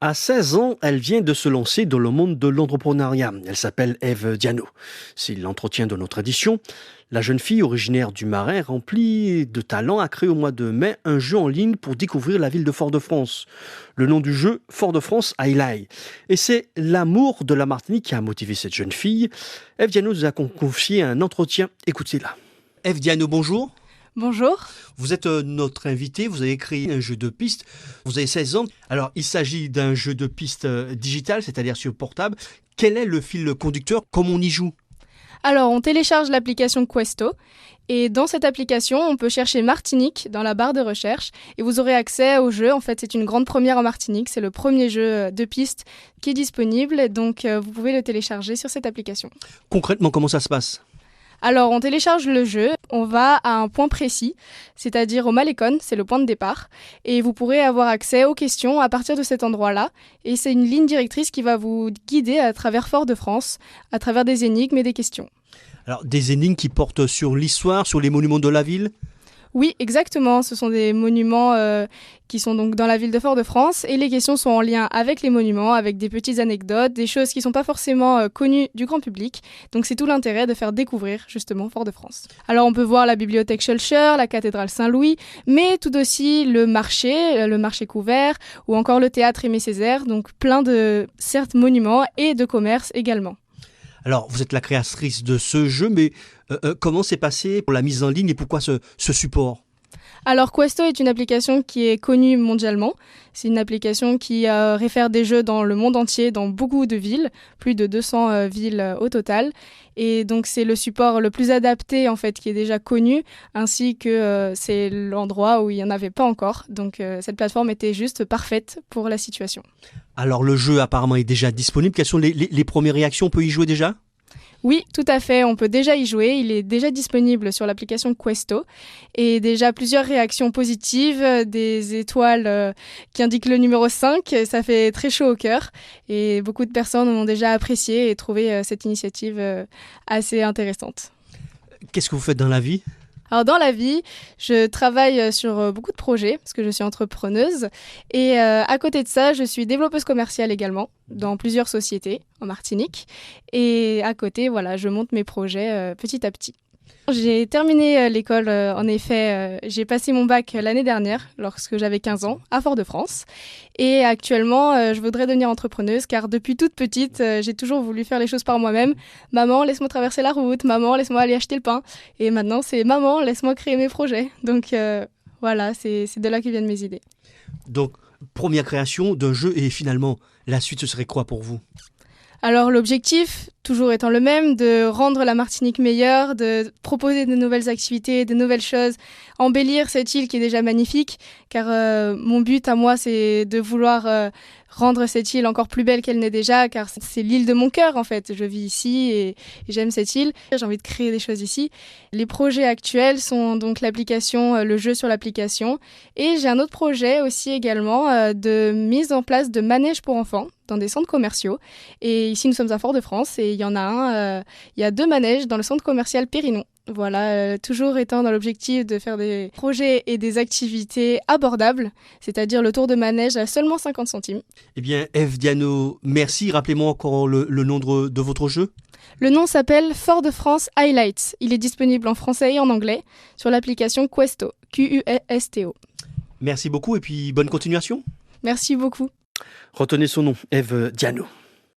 À 16 ans, elle vient de se lancer dans le monde de l'entrepreneuriat. Elle s'appelle Ève Diano. C'est l'entretien de notre édition. La jeune fille originaire du Marais, remplie de talent, a créé au mois de mai un jeu en ligne pour découvrir la ville de Fort-de-France. Le nom du jeu, Fort-de-France Highlight. Et c'est l'amour de la Martinique qui a motivé cette jeune fille. Ève Diano nous a confié un entretien. Écoutez-la. Ève Diano, bonjour. Bonjour. Vous êtes notre invité, vous avez créé un jeu de pistes, vous avez 16 ans. Alors, il s'agit d'un jeu de pistes digital, c'est-à-dire sur portable. Quel est le fil conducteur? Comment on y joue? Alors, on télécharge l'application Questo et dans cette application, on peut chercher Martinique dans la barre de recherche et vous aurez accès au jeu. En fait, c'est une grande première en Martinique. C'est le premier jeu de pistes qui est disponible, donc vous pouvez le télécharger sur cette application. Concrètement, comment ça se passe? Alors, on télécharge le jeu, on va à un point précis, c'est-à-dire au Malecon, c'est le point de départ, et vous pourrez avoir accès aux questions à partir de cet endroit-là. Et c'est une ligne directrice qui va vous guider à travers Fort-de-France, à travers des énigmes et des questions. Alors, des énigmes qui portent sur l'histoire, sur les monuments de la ville? Oui, exactement. Ce sont des monuments qui sont donc dans la ville de Fort-de-France et les questions sont en lien avec les monuments, avec des petites anecdotes, des choses qui ne sont pas forcément connues du grand public. Donc c'est tout l'intérêt de faire découvrir justement Fort-de-France. Alors on peut voir la bibliothèque Schœlcher, la cathédrale Saint-Louis, mais tout aussi le marché couvert ou encore le théâtre Aimé Césaire, donc plein de certes monuments et de commerces également. Alors, vous êtes la créatrice de ce jeu, mais comment s'est passé pour la mise en ligne et pourquoi ce support? Alors Questo est une application qui est connue mondialement. C'est une application qui réfère des jeux dans le monde entier, dans beaucoup de villes, plus de 200 villes au total. Et donc c'est le support le plus adapté en fait qui est déjà connu, ainsi que c'est l'endroit où il n'y en avait pas encore. Donc cette plateforme était juste parfaite pour la situation. Alors le jeu apparemment est déjà disponible. Quelles sont les premières réactions? On peut y jouer déjà? Oui, tout à fait, on peut déjà y jouer, il est déjà disponible sur l'application Questo et déjà plusieurs réactions positives, des étoiles qui indiquent le numéro 5, ça fait très chaud au cœur et beaucoup de personnes ont déjà apprécié et trouvé cette initiative assez intéressante. Qu'est-ce que vous faites dans la vie? Alors dans la vie, je travaille sur beaucoup de projets parce que je suis entrepreneuse et à côté de ça, je suis développeuse commerciale également dans plusieurs sociétés en Martinique et à côté, voilà, je monte mes projets petit à petit. J'ai terminé l'école, en effet, j'ai passé mon bac l'année dernière, lorsque j'avais 15 ans, à Fort-de-France. Et actuellement, je voudrais devenir entrepreneuse, car depuis toute petite, j'ai toujours voulu faire les choses par moi-même. Maman, laisse-moi traverser la route. Maman, laisse-moi aller acheter le pain. Et maintenant, c'est maman, laisse-moi créer mes projets. Donc voilà, c'est de là que viennent mes idées. Donc, première création d'un jeu et finalement, la suite, ce serait quoi pour vous? Alors l'objectif, toujours étant le même, de rendre la Martinique meilleure, de proposer de nouvelles activités, de nouvelles choses, embellir cette île qui est déjà magnifique, car mon but à moi c'est de vouloir rendre cette île encore plus belle qu'elle n'est déjà, car c'est l'île de mon cœur en fait. Je vis ici et j'aime cette île, j'ai envie de créer des choses ici. Les projets actuels sont donc l'application, le jeu sur l'application, et j'ai un autre projet aussi également de mise en place de manèges pour enfants dans des centres commerciaux. Et ici, nous sommes à Fort-de-France et il y en a un, il y a 2 manèges dans le centre commercial Périnon. Voilà, toujours étant dans l'objectif de faire des projets et des activités abordables, c'est-à-dire le tour de manège à seulement 50 centimes. Eh bien, Ève Diano, merci. Rappelez-moi encore le nom de votre jeu. Le nom s'appelle Fort-de-France Highlights. Il est disponible en français et en anglais sur l'application Questo, Questo. Merci beaucoup et puis bonne continuation. Merci beaucoup. Retenez son nom, Ève Diano.